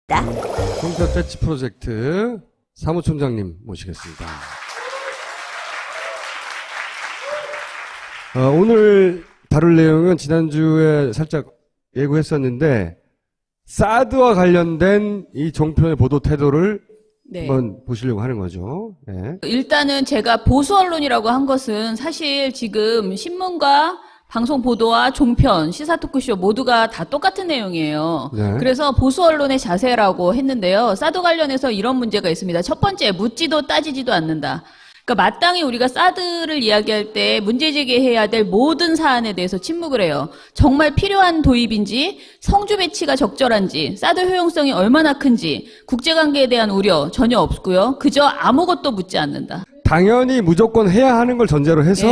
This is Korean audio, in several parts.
컴퓨터 배치 프로젝트 사무총장님 모시겠습니다. 오늘 다룰 내용은 지난주에 살짝 예고했었는데 사드와 관련된 이 종편의 보도 태도를 한번 보시려고 하는 거죠. 네. 일단은 제가 보수 언론이라고 한 것은 사실 지금 신문과 방송 보도와 종편, 시사 토크쇼 모두가 다 똑같은 내용이에요. 네. 그래서 보수 언론의 자세라고 했는데요. 사드 관련해서 이런 문제가 있습니다. 첫 번째, 묻지도 따지지도 않는다. 그러니까 마땅히 우리가 사드를 이야기할 때 문제 제기해야 될 모든 사안에 대해서 침묵을 해요. 정말 필요한 도입인지, 성주 배치가 적절한지, 사드 효용성이 얼마나 큰지, 국제관계에 대한 우려 전혀 없고요. 그저 아무것도 묻지 않는다. 당연히 무조건 해야 하는 걸 전제로 해서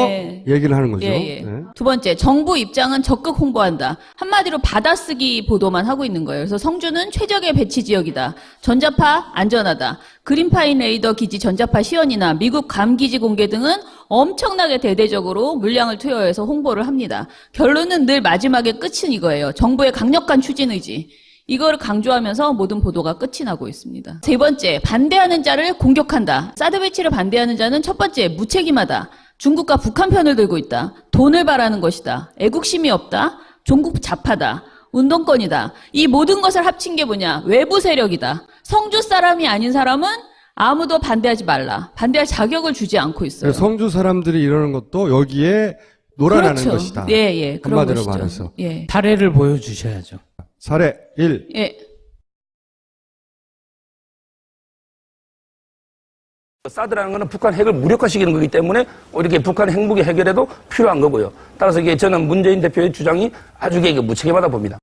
얘기를 하는 거죠. 예. 네. 두 번째, 정부 입장은 적극 홍보한다. 한마디로 받아쓰기 보도만 하고 있는 거예요. 그래서 성주는 최적의 배치 지역이다. 전자파 안전하다. 그린파인 레이더 기지 전자파 시연이나 미국 감 기지 공개 등은 엄청나게 대대적으로 물량을 투여해서 홍보를 합니다. 결론은 늘 마지막에 끝은 이거예요. 정부의 강력한 추진 의지. 이거를 강조하면서 모든 보도가 끝이 나고 있습니다. 세 번째, 반대하는 자를 공격한다. 사드 배치를 반대하는 자는 첫 번째, 무책임하다. 중국과 북한 편을 들고 있다. 돈을 바라는 것이다. 애국심이 없다. 종국 좌파다. 운동권이다. 이 모든 것을 합친 게 뭐냐? 외부 세력이다. 성주 사람이 아닌 사람은 아무도 반대하지 말라. 반대할 자격을 주지 않고 있어요. 성주 사람들이 이러는 것도 여기에 놀아나는 그렇죠. 것이다. 예, 그런 한마디로 것이죠. 말해서. 예. 사례를 보여주셔야죠. 사례 1. 예. 사드라는 것은 북한 핵을 무력화시키는 거기 때문에 이렇게 북한 핵무기 해결에도 필요한 거고요. 따라서 이게 저는 문재인 대표의 주장이 아주 무책임하다 봅니다.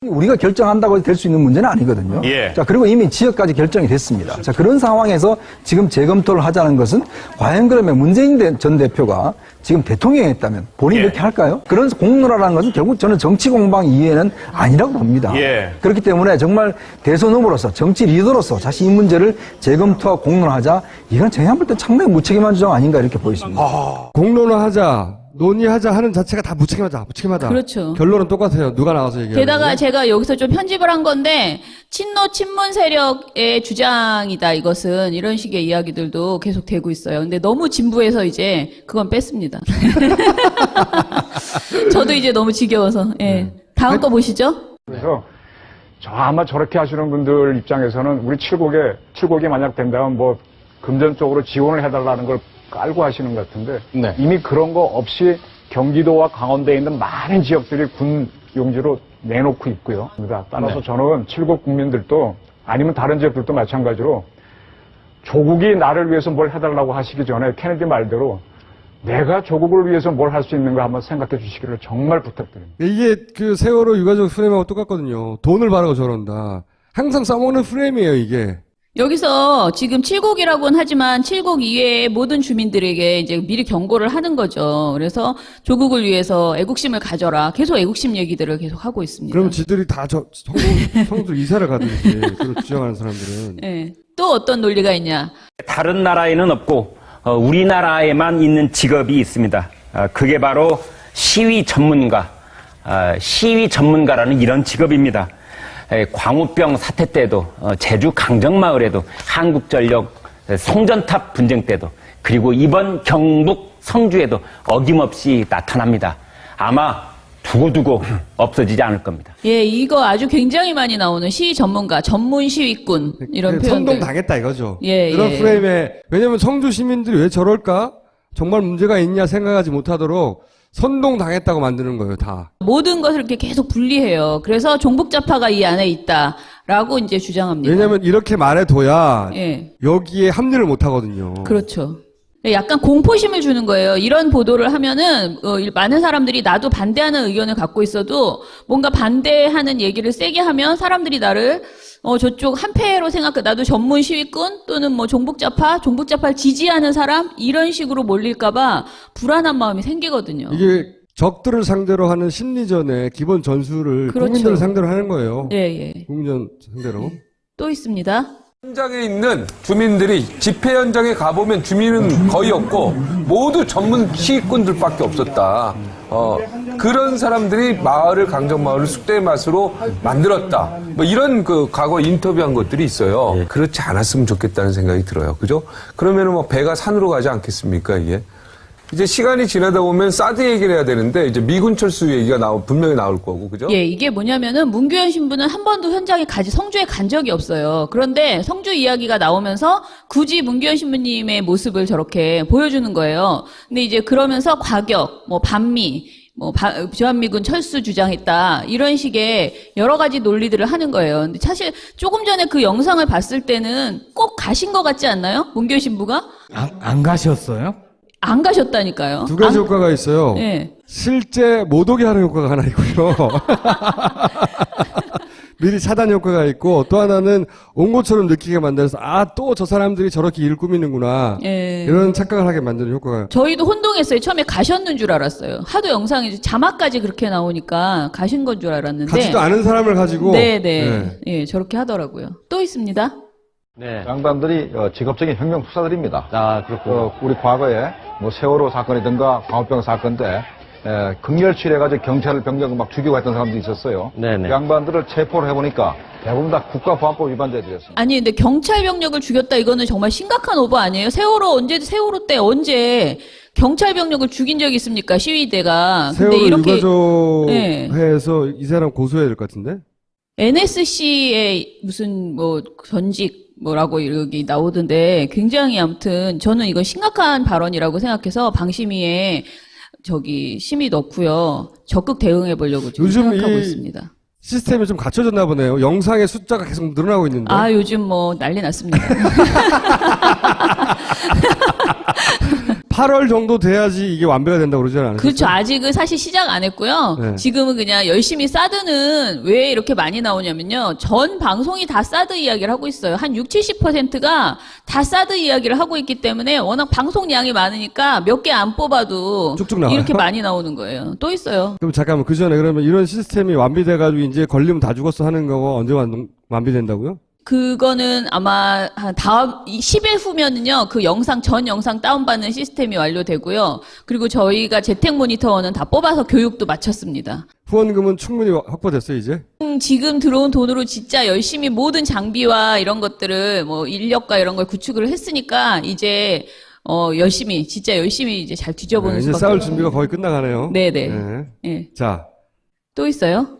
우리가 결정한다고 될 수 있는 문제는 아니거든요. 예. 자, 그리고 이미 지역까지 결정이 됐습니다. 자, 그런 상황에서 지금 재검토를 하자는 것은 과연 그러면 문재인 전 대표가 지금 대통령이 했다면 본인이 예. 이렇게 할까요? 그런 공론화라는 것은 결국 저는 정치 공방 이외에는 아니라고 봅니다. 예. 그렇기 때문에 정말 대선 후보로서 정치 리더로서 자신 이 문제를 재검토하고 공론화하자, 이건 제가 볼 때 상당히 무책임한 주장 아닌가 이렇게 보였습니다. 공론화하자, 논의하자 하는 자체가 다 무책임하다. 그렇죠. 결론은 똑같아요. 누가 나와서 얘기하는 게다가 제가 여기서 좀 편집을 한 건데 친문 세력의 주장이다 이것은 이런 식의 이야기들도 계속 되고 있어요. 근데 너무 진부해서 이제 그건 뺐습니다. 저도 이제 너무 지겨워서. 예. 다음 거 보시죠. 그래서 아마 저렇게 하시는 분들 입장에서는 우리 칠곡이 만약 된다면 뭐 금전적으로 지원을 해달라는 걸 알고 하시는 것 같은데 네. 이미 그런 거 없이 경기도와 강원도에 있는 많은 지역들이 군 용지로 내놓고 있고요. 따라서 저는 칠곡 국민들도 아니면 다른 지역들도 마찬가지로 조국이 나를 위해서 뭘 해달라고 하시기 전에 케네디 말대로 내가 조국을 위해서 뭘 할 수 있는가 한번 생각해 주시기를 정말 부탁드립니다. 이게 그 세월호 유가족 프레임하고 똑같거든요. 돈을 바라고 저런다. 항상 써먹는 프레임이에요, 이게. 여기서 지금 칠곡이라고는 하지만 칠곡 이외의 모든 주민들에게 이제 미리 경고를 하는 거죠. 그래서 조국을 위해서 애국심을 가져라. 계속 애국심 얘기들을 계속 하고 있습니다. 그럼 지들이 다 성주 이사를 가든지, 그걸 주장하는 사람들은. 예. 또 어떤 논리가 있냐? 다른 나라에는 없고 우리나라에만 있는 직업이 있습니다. 그게 바로 시위 전문가라는 이런 직업입니다. 광우병 사태 때도 제주 강정마을에도 한국전력 송전탑 분쟁 때도 그리고 이번 경북 성주에도 어김없이 나타납니다. 아마 두고두고 없어지지 않을 겁니다. 예, 이거 아주 굉장히 많이 나오는 시위 전문가, 전문 시위꾼 이런 표현들. 선동당했다 이거죠. 예, 그런 예. 프레임에, 왜냐면 성주 시민들이 왜 저럴까? 정말 문제가 있냐 생각하지 못하도록 선동당했다고 만드는 거예요, 다. 모든 것을 이렇게 계속 분리해요. 그래서 종북좌파가 이 안에 있다라고 이제 주장합니다. 왜냐면 이렇게 말해둬야 예. 여기에 합리를 못 하거든요. 그렇죠. 약간 공포심을 주는 거예요. 이런 보도를 하면은 많은 사람들이 나도 반대하는 의견을 갖고 있어도 뭔가 반대하는 얘기를 세게 하면 사람들이 나를 저쪽 한패로 생각해. 나도 전문 시위꾼 또는 뭐 종북좌파를 지지하는 사람 이런 식으로 몰릴까봐 불안한 마음이 생기거든요. 이게 적들을 상대로 하는 심리전의 기본 전술을 그렇죠. 국민들을 상대로 하는 거예요. 예. 국민전 상대로. 또 있습니다. 현장에 있는 주민들이 집회 현장에 가보면 주민은 거의 없고 모두 전문 시위꾼들밖에 없었다. 그런 사람들이 마을을 강정마을을 쑥대의 맛으로 만들었다. 뭐 이런 그 과거 인터뷰한 것들이 있어요. 그렇지 않았으면 좋겠다는 생각이 들어요. 그죠? 그러면은 뭐 배가 산으로 가지 않겠습니까, 이게? 이제 시간이 지나다 보면 사드 얘기를 해야 되는데 이제 미군 철수 얘기가 분명히 나올 거고, 그죠? 예, 이게 뭐냐면은 문규현 신부는 한 번도 현장에 성주에 간 적이 없어요. 그런데 성주 이야기가 나오면서 굳이 문규현 신부님의 모습을 저렇게 보여주는 거예요. 근데 이제 그러면서 과격, 뭐 반미, 주한미군 철수 주장했다. 이런 식의 여러 가지 논리들을 하는 거예요. 근데 사실 조금 전에 그 영상을 봤을 때는 꼭 가신 것 같지 않나요? 문규현 신부가? 안 가셨어요? 안 가셨다니까요. 두 가지 효과가 있어요. 네. 실제 못 오게 하는 효과가 하나 있고요. 미리 차단 효과가 있고 또 하나는 온 것처럼 느끼게 만들어서 또 저 사람들이 저렇게 일을 꾸미는구나. 예. 이런 착각을 하게 만드는 효과가. 저희도 혼동했어요. 처음에 가셨는 줄 알았어요. 하도 영상이 자막까지 그렇게 나오니까 가신 건 줄 알았는데. 가지도 않은 사람을 가지고. 네네. 예, 저렇게 하더라고요. 또 있습니다. 네. 양반들이 직업적인 혁명 투사들입니다. 그렇고 우리 과거에 뭐 세월호 사건이든가 광우병 사건 때 극렬치레가지고 경찰을 병력을 막 죽이고 했던 사람도 있었어요. 네네. 그 양반들을 체포를 해보니까 대부분 다 국가보안법 위반자들이었습니다. 아니 근데 경찰 병력을 죽였다 이거는 정말 심각한 오버 아니에요? 세월호 때 언제 경찰 병력을 죽인 적이 있습니까? 시위대가. 근데 세월호 이렇게 유가족회에서 이 사람 고소해야 될 것 같은데? NSC의 무슨 전직 뭐라고 여기 나오던데 굉장히 아무튼 저는 이건 심각한 발언이라고 생각해서 방심위에 심의 넣고요. 적극 대응해 보려고 지금 요즘 생각하고 있습니다. 시스템이 좀 갖춰졌나 보네요. 영상의 숫자가 계속 늘어나고 있는데. 요즘 난리 났습니다. 8월 정도 돼야지 이게 완배가 된다고 그러지 않았어요? 그렇죠. 아직은 사실 시작 안 했고요. 네. 지금은 그냥 열심히 사드는 왜 이렇게 많이 나오냐면요. 전 방송이 다 사드 이야기를 하고 있어요. 한 70~70%가 다 사드 이야기를 하고 있기 때문에 워낙 방송량이 많으니까 몇 개 안 뽑아도 쭉쭉 나와요? 이렇게 많이 나오는 거예요. 또 있어요. 그럼 잠깐만 그 전에 그러면 이런 시스템이 완비돼가지고 이제 걸리면 다 죽었어 하는 거가 언제 완비된다고요? 그거는 아마 다음 10일 후면은요. 전 영상 다운받는 시스템이 완료되고요. 그리고 저희가 재택 모니터는 다 뽑아서 교육도 마쳤습니다. 후원금은 충분히 확보됐어요 이제? 지금 들어온 돈으로 진짜 열심히 모든 장비와 이런 것들을 인력과 이런 걸 구축을 했으니까 이제 진짜 열심히 이제 잘 뒤져보는 이제 수밖에 싸울 없어요. 준비가 거의 끝나가네요. 네네. 네. 예. 자. 또 있어요?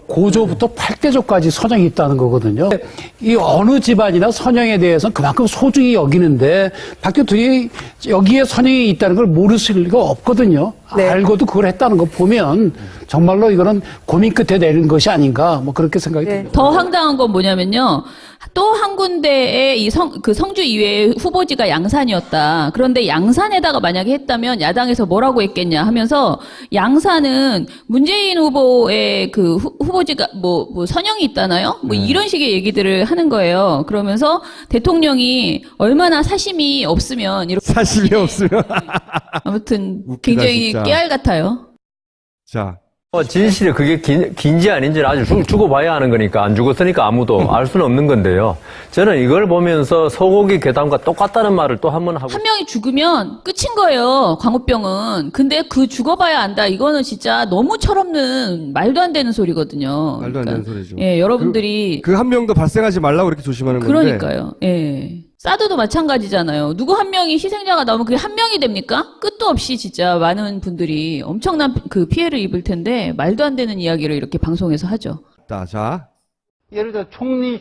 고조부터 8대조까지 선영이 있다는 거거든요. 이 어느 집안이나 선영에 대해서는 그만큼 소중히 여기는데 박 대통령이 여기에 선영이 있다는 걸 모르실 리가 없거든요. 네. 알고도 그걸 했다는 거 보면 정말로 이거는 고민 끝에 내린 것이 아닌가 그렇게 생각이 듭니다. 더 황당한 건 뭐냐면요. 또 한 군데의 성주 이외의 후보지가 양산이었다. 그런데 양산에다가 만약에 했다면 야당에서 뭐라고 했겠냐 하면서 양산은 문재인 후보의 후보지가 선영이 있다나요? 이런 식의 얘기들을 하는 거예요. 그러면서 대통령이 얼마나 사심이 없으면 이렇게 사심이 없으면 아무튼 웃기다, 굉장히 진짜. 깨알 같아요. 자. 진실이 그게 긴지 아닌지를 아주 죽어봐야 하는 거니까 안 죽었으니까 아무도 알 수는 없는 건데요. 저는 이걸 보면서 소고기 괴담과 똑같다는 말을 또 한 번 하고 한 명이 죽으면 끝인 거예요. 광우병은. 근데 죽어봐야 안다. 이거는 진짜 너무 철없는 말도 안 되는 소리거든요. 말도 안 되는 소리죠. 예, 여러분들이 그 한 명도 발생하지 말라고 그렇게 조심하는 건데. 그러니까요. 예. 사드도 마찬가지잖아요. 누구 한 명이 희생자가 나오면 그게 한 명이 됩니까? 끝도 없이 진짜 많은 분들이 엄청난 피해를 입을 텐데 말도 안 되는 이야기를 이렇게 방송에서 하죠. 자. 예를 들어 총리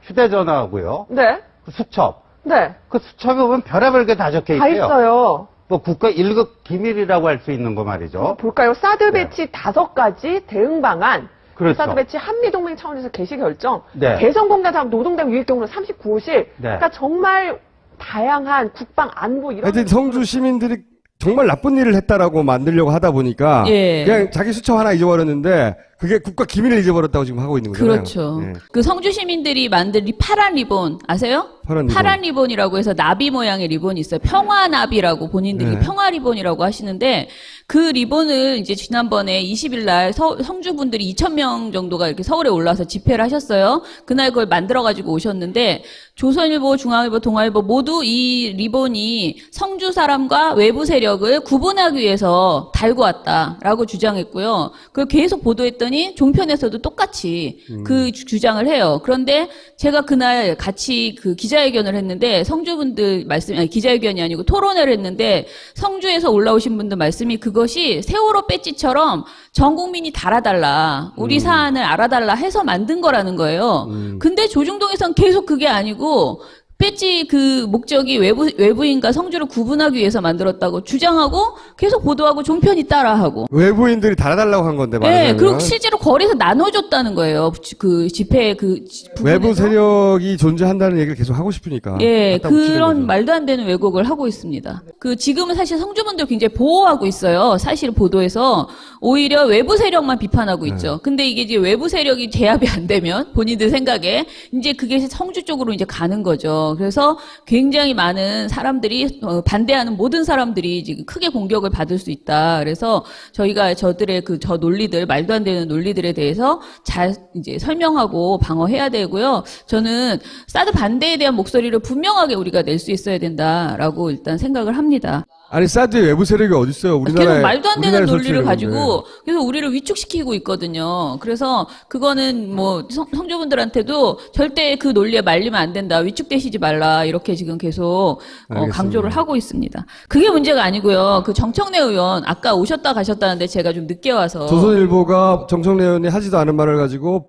휴대전화하고요. 네. 수첩. 네. 그 수첩에 보면 별의별 게 다 적혀 다 있어요. 있어요. 국가 1급 기밀이라고 할 수 있는 거 말이죠. 볼까요? 사드 배치 5가지 대응 방안. 그렇죠. 사드 배치 한미동맹 차원에서 개시 결정. 네. 개성공단 다음 노동당 유익 경로 39호실. 네. 그러니까 정말 다양한 국방 안보 이런. 하여튼 성주 시민들이 정말 나쁜 일을 했다라고 만들려고 하다 보니까 예. 그냥 자기 수첩 하나 잊어버렸는데 그게 국가 기밀을 잊어버렸다고 지금 하고 있는 거잖아요. 그렇죠. 예. 그 성주 시민들이 만든 파란 리본 아세요? 파란 리본. 리본이라고 해서 나비 모양의 리본이 있어요. 평화나비라고 본인들이 네. 평화 리본이라고 하시는데 그 리본을 이제 지난번에 20일 날 성주 분들이 2,000명 정도가 이렇게 서울에 올라와서 집회를 하셨어요. 그날 그걸 만들어 가지고 오셨는데 조선일보, 중앙일보, 동아일보 모두 이 리본이 성주 사람과 외부 세력을 구분하기 위해서 달고 왔다라고 주장했고요. 그걸 계속 보도했더니 종편에서도 똑같이 그 주장을 해요. 그런데 제가 그날 같이 그 기자회견을 했는데 성주분들 기자회견이 아니고 토론회를 했는데 성주에서 올라오신 분들 말씀이 그것이 세월호 배지처럼 전 국민이 달아달라, 우리 사안을 알아달라 해서 만든 거라는 거예요. 근데 조중동에선 계속 그게 아니고 배지 그 목적이 외부인과 성주를 구분하기 위해서 만들었다고 주장하고 계속 보도하고 종편이 따라하고. 외부인들이 달아달라고 한 건데 말하자면. 네, 그리고 실제로 거리에서 나눠줬다는 거예요. 그 집회 그 부분에서. 외부 세력이 존재한다는 얘기를 계속 하고 싶으니까. 예, 갖다 붙이는 그런 거죠. 말도 안 되는 왜곡을 하고 있습니다. 그 지금은 사실 성주분들 굉장히 보호하고 있어요. 사실 보도에서 오히려 외부 세력만 비판하고 있죠. 근데 이게 이제 외부 세력이 제압이 안 되면 본인들 생각에 이제 그게 성주 쪽으로 이제 가는 거죠. 그래서 굉장히 많은 사람들이 반대하는 모든 사람들이 지금 크게 공격을 받을 수 있다. 그래서 저희가 저들의 저 논리들, 말도 안 되는 논리들에 대해서 잘 이제 설명하고 방어해야 되고요. 저는 사드 반대에 대한 목소리를 분명하게 우리가 낼 수 있어야 된다라고 일단 생각을 합니다. 아니 사드의 외부 세력이 어디 있어요? 우리나라에 계속 말도 안 되는 논리를 설치되는 가지고 건데. 계속 우리를 위축시키고 있거든요. 그래서 그거는 뭐 성주분들한테도 절대 그 논리에 말리면 안 된다. 위축되시지 말라. 이렇게 지금 계속 알겠습니다. 강조를 하고 있습니다. 그게 문제가 아니고요. 그 정청래 의원 아까 오셨다 가셨다는데 제가 좀 늦게 와서 조선일보가 정청래 의원이 하지도 않은 말을 가지고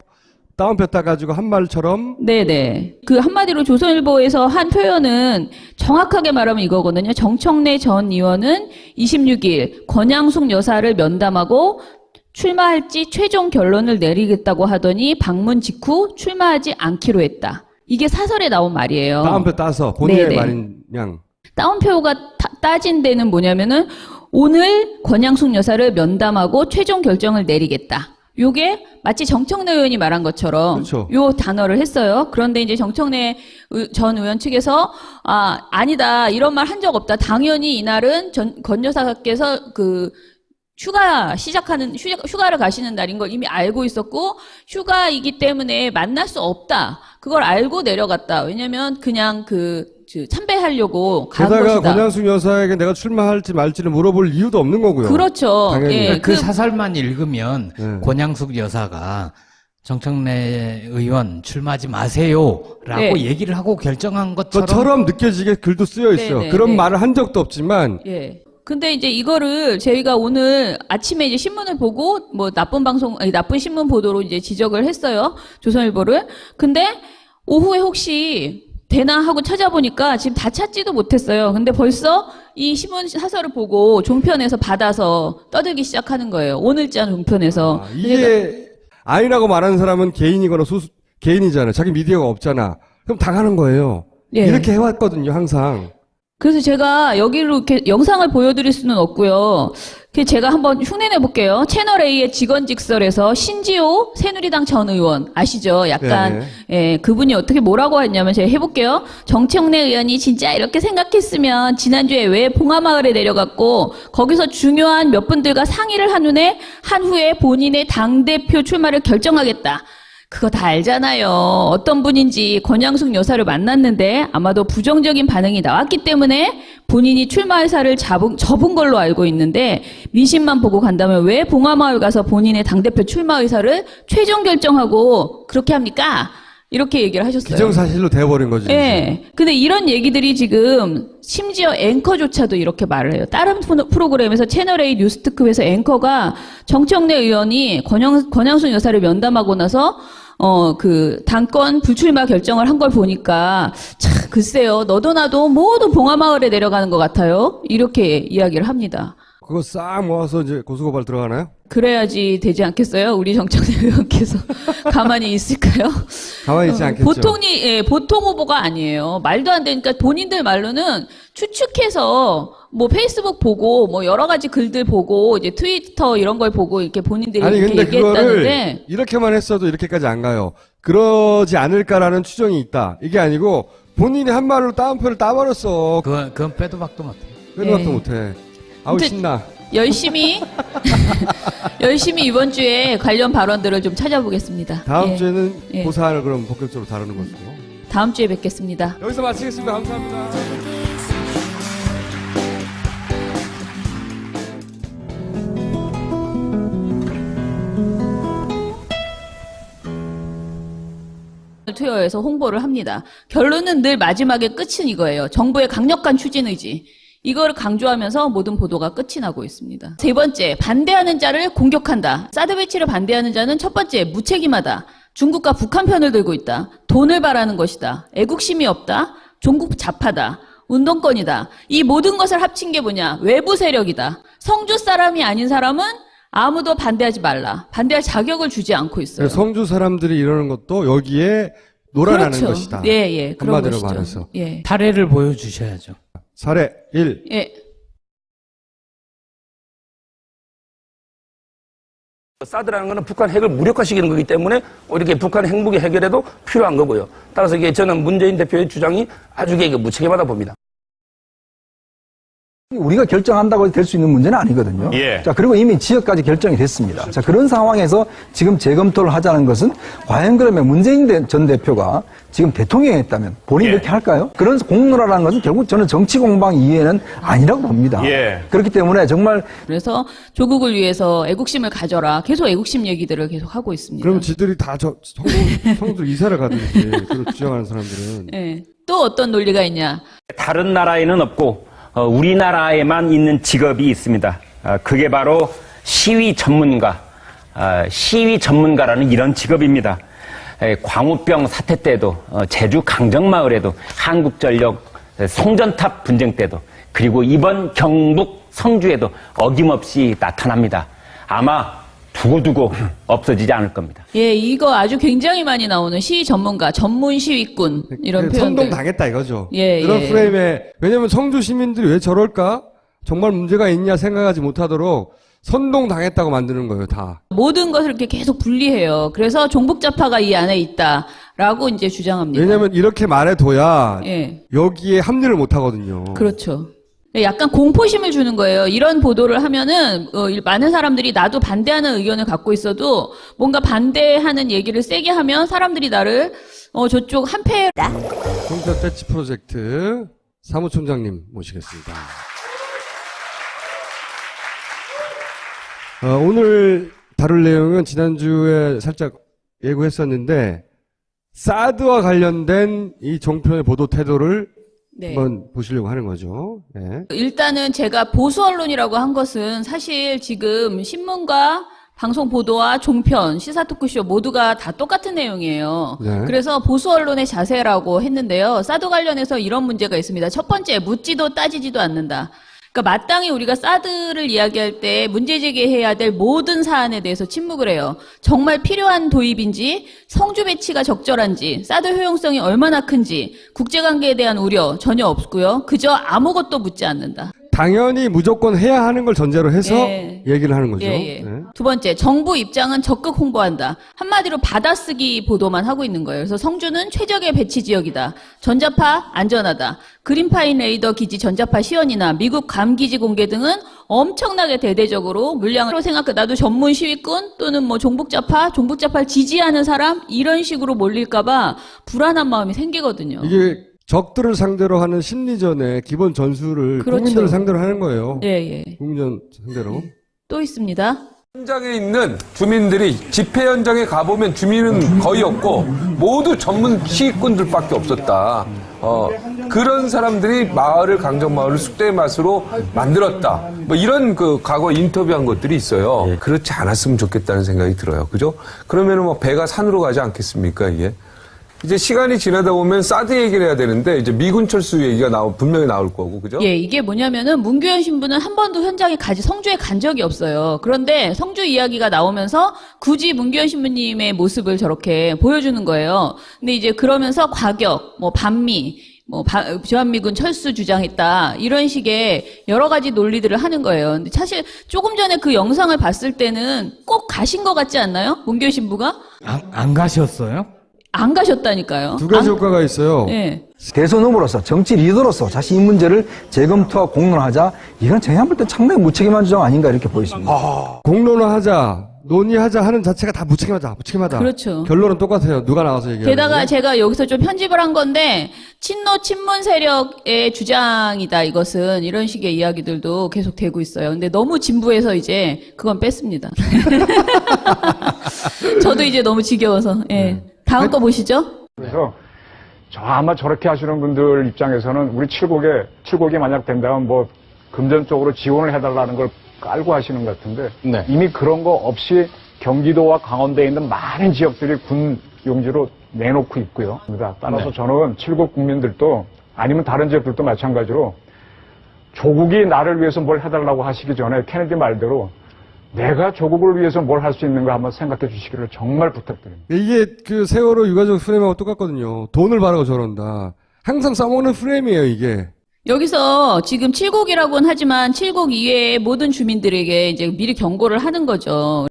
다운표 따가지고 한 말처럼. 네네. 그 한마디로 조선일보에서 한 표현은 정확하게 말하면 이거거든요. 정청래 전 의원은 26일 권양숙 여사를 면담하고 출마할지 최종 결론을 내리겠다고 하더니 방문 직후 출마하지 않기로 했다. 이게 사설에 나온 말이에요. 다운표 따서 본인의 네네. 말인 양. 다운표가 따진 데는 뭐냐면은 오늘 권양숙 여사를 면담하고 최종 결정을 내리겠다. 요게 마치 정청래 의원이 말한 것처럼 그렇죠. 요 단어를 했어요. 그런데 이제 정청래 전 의원 측에서 아니다. 이런 말 한 적 없다. 당연히 이날은 권 여사께서 그 휴가를 가시는 날인 걸 이미 알고 있었고 휴가이기 때문에 만날 수 없다. 그걸 알고 내려갔다. 왜냐면 그냥 참배하려고 간 게다가 것이다. 권양숙 여사에게 내가 출마할지 말지를 물어볼 이유도 없는 거고요. 그렇죠. 당연히. 예, 그 사설만 읽으면 네. 권양숙 여사가 정청래 의원 출마하지 마세요라고 네. 얘기를 하고 결정한 것처럼 그처럼 느껴지게 글도 쓰여 있어요. 네네, 그런 네. 말을 한 적도 없지만 예. 근데 이제 이거를 저희가 오늘 아침에 이제 신문을 보고 뭐 나쁜 신문 보도로 이제 지적을 했어요. 조선일보를. 근데 오후에 혹시 되나 하고 찾아보니까 지금 다 찾지도 못했어요. 근데 벌써 이 신문 사설을 보고 종편에서 받아서 떠들기 시작하는 거예요. 오늘자 종편에서. 이게 아니라고 말하는 사람은 개인이거나 개인이잖아요. 자기 미디어가 없잖아. 그럼 당하는 거예요. 예. 이렇게 해왔거든요, 항상. 그래서 제가 여기로 이렇게 영상을 보여드릴 수는 없고요. 제가 한번 흉내내 볼게요. 채널A의 직원직설에서 신지호 새누리당 전 의원 아시죠? 약간 예, 그분이 어떻게 뭐라고 했냐면 제가 해볼게요. 정청래 의원이 진짜 이렇게 생각했으면 지난주에 왜 봉하마을에 내려갔고 거기서 중요한 몇 분들과 상의를 한 후에 본인의 당대표 출마를 결정하겠다. 그거 다 알잖아요. 어떤 분인지 권양숙 여사를 만났는데 아마도 부정적인 반응이 나왔기 때문에 본인이 출마 의사를 접은 걸로 알고 있는데 민심만 보고 간다면 왜 봉하마을 가서 본인의 당대표 출마 의사를 최종 결정하고 그렇게 합니까? 이렇게 얘기를 하셨어요. 기정사실로 되어버린 거지. 네. 근데 이런 얘기들이 지금 심지어 앵커조차도 이렇게 말을 해요. 다른 프로그램에서 채널A 뉴스특급에서 앵커가 정청래 의원이 권양숙 여사를 면담하고 나서 당권 불출마 결정을 한 걸 보니까 참 글쎄요. 너도 나도 모두 봉하마을에 내려가는 것 같아요. 이렇게 이야기를 합니다. 그거 싹 모아서 이제 고소고발 들어가나요? 그래야지 되지 않겠어요? 우리 정청래 의원께서 가만히 있을까요? 가만히 있지 않겠죠. 보통 후보가 아니에요. 말도 안 되니까 본인들 말로는 추측해서 뭐 페이스북 보고 뭐 여러 가지 글들 보고 이제 트위터 이런 걸 보고 이렇게 본인들이 아니 이렇게 근데 그거를 얘기했다는데 이렇게만 했어도 이렇게까지 안 가요. 그러지 않을까라는 추정이 있다. 이게 아니고 본인이 한 말로 따옴표를 따버렸어. 그건 빼도 박도 못해. 빼도 박도 못해. 아우 아무튼 신나. 열심히 이번 주에 관련 발언들을 좀 찾아보겠습니다. 다음 주에는 예. 그 사안을 그럼 본격적으로 다루는 것으로. 다음 주에 뵙겠습니다. 여기서 마치겠습니다. 감사합니다. 투여해서 홍보를 합니다. 결론은 늘 마지막에 끝은 이거예요. 정부의 강력한 추진 의지. 이거를 강조하면서 모든 보도가 끝이 나고 있습니다. 세 번째, 반대하는 자를 공격한다. 사드 배치를 반대하는 자는 첫 번째, 무책임하다. 중국과 북한 편을 들고 있다. 돈을 바라는 것이다. 애국심이 없다. 종국 좌파다. 운동권이다. 이 모든 것을 합친 게 뭐냐? 외부 세력이다. 성주 사람이 아닌 사람은 아무도 반대하지 말라. 반대할 자격을 주지 않고 있어요. 성주 사람들이 이러는 것도 여기에 놀아나는 그렇죠. 것이다. 예, 그런 한마디로 것이죠. 말해서. 예. 사례를 보여주셔야죠. 사례 1. 예. 사드라는 것은 북한 핵을 무력화시키는 거기 때문에 이렇게 북한 핵무기 해결에도 필요한 거고요. 따라서 이게 저는 문재인 대표의 주장이 아주 무책임하다 봅니다. 우리가 결정한다고 될 수 있는 문제는 아니거든요. 예. 자, 그리고 이미 지역까지 결정이 됐습니다. 자, 그런 상황에서 지금 재검토를 하자는 것은 과연 그러면 문재인 전 대표가 지금 대통령이 했다면 본인이 이렇게 할까요? 그런 공론화라는 것은 결국 저는 정치 공방 이외에는 아니라고 봅니다. 그렇기 때문에 정말 그래서 조국을 위해서 애국심을 가져라. 계속 애국심 얘기들을 계속 하고 있습니다. 그럼 지들이 다 성주 이사를 가든지 그걸 주장하는 사람들은. 예. 또 어떤 논리가 있냐? 다른 나라에는 없고 우리나라에만 있는 직업이 있습니다. 그게 바로 시위 전문가, 시위 전문가라는 이런 직업입니다. 광우병 사태 때도, 제주 강정마을에도, 한국전력 송전탑 분쟁 때도, 그리고 이번 경북 성주에도 어김없이 나타납니다. 아마 두고두고 없어지지 않을 겁니다. 예, 이거 아주 굉장히 많이 나오는 시위 전문가, 전문 시위꾼 이런 표현들. 선동 당했다 이거죠. 예, 이런 예. 프레임에 왜냐면 성주 시민들이 왜 저럴까? 정말 문제가 있냐 생각하지 못하도록 선동 당했다고 만드는 거예요, 다. 모든 것을 이렇게 계속 분리해요. 그래서 종북좌파가 이 안에 있다라고 이제 주장합니다. 왜냐면 이렇게 말해둬야 예. 여기에 합리를 못 하거든요. 그렇죠. 약간 공포심을 주는 거예요. 이런 보도를 하면은 많은 사람들이 나도 반대하는 의견을 갖고 있어도 뭔가 반대하는 얘기를 세게 하면 사람들이 나를 저쪽 한패. 송편 배치 프로젝트 사무총장님 모시겠습니다. 오늘 다룰 내용은 지난주에 살짝 예고했었는데 사드와 관련된 이 종편의 보도 태도를 네. 한번 보시려고 하는 거죠. 네. 일단은 제가 보수 언론이라고 한 것은 사실 지금 신문과 방송 보도와 종편, 시사 토크쇼 모두가 다 똑같은 내용이에요. 네. 그래서 보수 언론의 자세라고 했는데요. 사드 관련해서 이런 문제가 있습니다. 첫 번째, 묻지도 따지지도 않는다. 그러니까 마땅히 우리가 사드를 이야기할 때 문제 제기해야 될 모든 사안에 대해서 침묵을 해요. 정말 필요한 도입인지, 성주 배치가 적절한지, 사드 효용성이 얼마나 큰지, 국제관계에 대한 우려 전혀 없고요. 그저 아무것도 묻지 않는다. 당연히 무조건 해야 하는 걸 전제로 해서 예. 얘기를 하는 거죠. 예, 예. 네. 두 번째, 정부 입장은 적극 홍보한다. 한마디로 받아쓰기 보도만 하고 있는 거예요. 그래서 성주는 최적의 배치 지역이다. 전자파 안전하다. 그린파인 레이더 기지 전자파 시연이나 미국 괌 기지 공개 등은 엄청나게 대대적으로 물량으로 생각해. 나도 전문 시위꾼 또는 뭐 종북자파를 지지하는 사람 이런 식으로 몰릴까봐 불안한 마음이 생기거든요. 이게 적들을 상대로 하는 심리전의 기본 전술을 그렇죠. 국민들을 상대로 하는 거예요. 예, 예. 국민전 상대로. 또 있습니다. 현장에 있는 주민들이 집회 현장에 가보면 주민은 거의 없고 모두 전문 시위꾼들밖에 없었다. 그런 사람들이 마을을 강정마을을 쑥대의 맛으로 만들었다. 뭐 이런 과거 인터뷰한 것들이 있어요. 그렇지 않았으면 좋겠다는 생각이 들어요. 그죠? 그러면은 뭐 배가 산으로 가지 않겠습니까, 이게? 이제 시간이 지나다 보면 사드 얘기를 해야 되는데 이제 미군 철수 얘기가 분명히 나올 거고, 그죠? 예, 이게 뭐냐면은 문규현 신부는 한 번도 현장에 성주에 간 적이 없어요. 그런데 성주 이야기가 나오면서 굳이 문규현 신부님의 모습을 저렇게 보여주는 거예요. 근데 이제 그러면서 과격, 반미, 주한미군 철수 주장했다. 이런 식의 여러 가지 논리들을 하는 거예요. 근데 사실 조금 전에 그 영상을 봤을 때는 꼭 가신 것 같지 않나요? 문교희 신부가? 안 가셨어요? 안 가셨다니까요. 두 가지 효과가 있어요. 네. 대선 후보로서 정치 리더로서 자신 이 문제를 재검토하고 공론하자 이건 제가 볼 때 상당히 무책임한 주장 아닌가 이렇게 보였습니다. 공론화하자, 논의하자 하는 자체가 다 무책임하다. 그렇죠. 결론은 똑같아요. 누가 나와서 얘기하는 게다가 제가 여기서 좀 편집을 한 건데 친문 세력의 주장이다 이것은 이런 식의 이야기들도 계속 되고 있어요. 근데 너무 진부해서 이제 그건 뺐습니다. 저도 이제 너무 지겨워서. 예. 다음 거 보시죠. 그래서 아마 저렇게 하시는 분들 입장에서는 우리 칠곡이 만약 된다면 뭐 금전적으로 지원을 해달라는 걸 깔고 하시는 것 같은데 이미 그런 거 없이 경기도와 강원도에 있는 많은 지역들이 군 용지로 내놓고 있고요. 따라서 저는 칠곡 국민들도 아니면 다른 지역들도 마찬가지로 조국이 나를 위해서 뭘 해달라고 하시기 전에 케네디 말대로 내가 조국을 위해서 뭘 할 수 있는가 한번 생각해 주시기를 정말 부탁드립니다. 이게 그 세월호 유가족 프레임하고 똑같거든요. 돈을 바라고 저런다. 항상 써먹는 프레임이에요, 이게. 여기서 지금 칠곡이라고는 하지만 칠곡 이외의 모든 주민들에게 이제 미리 경고를 하는 거죠.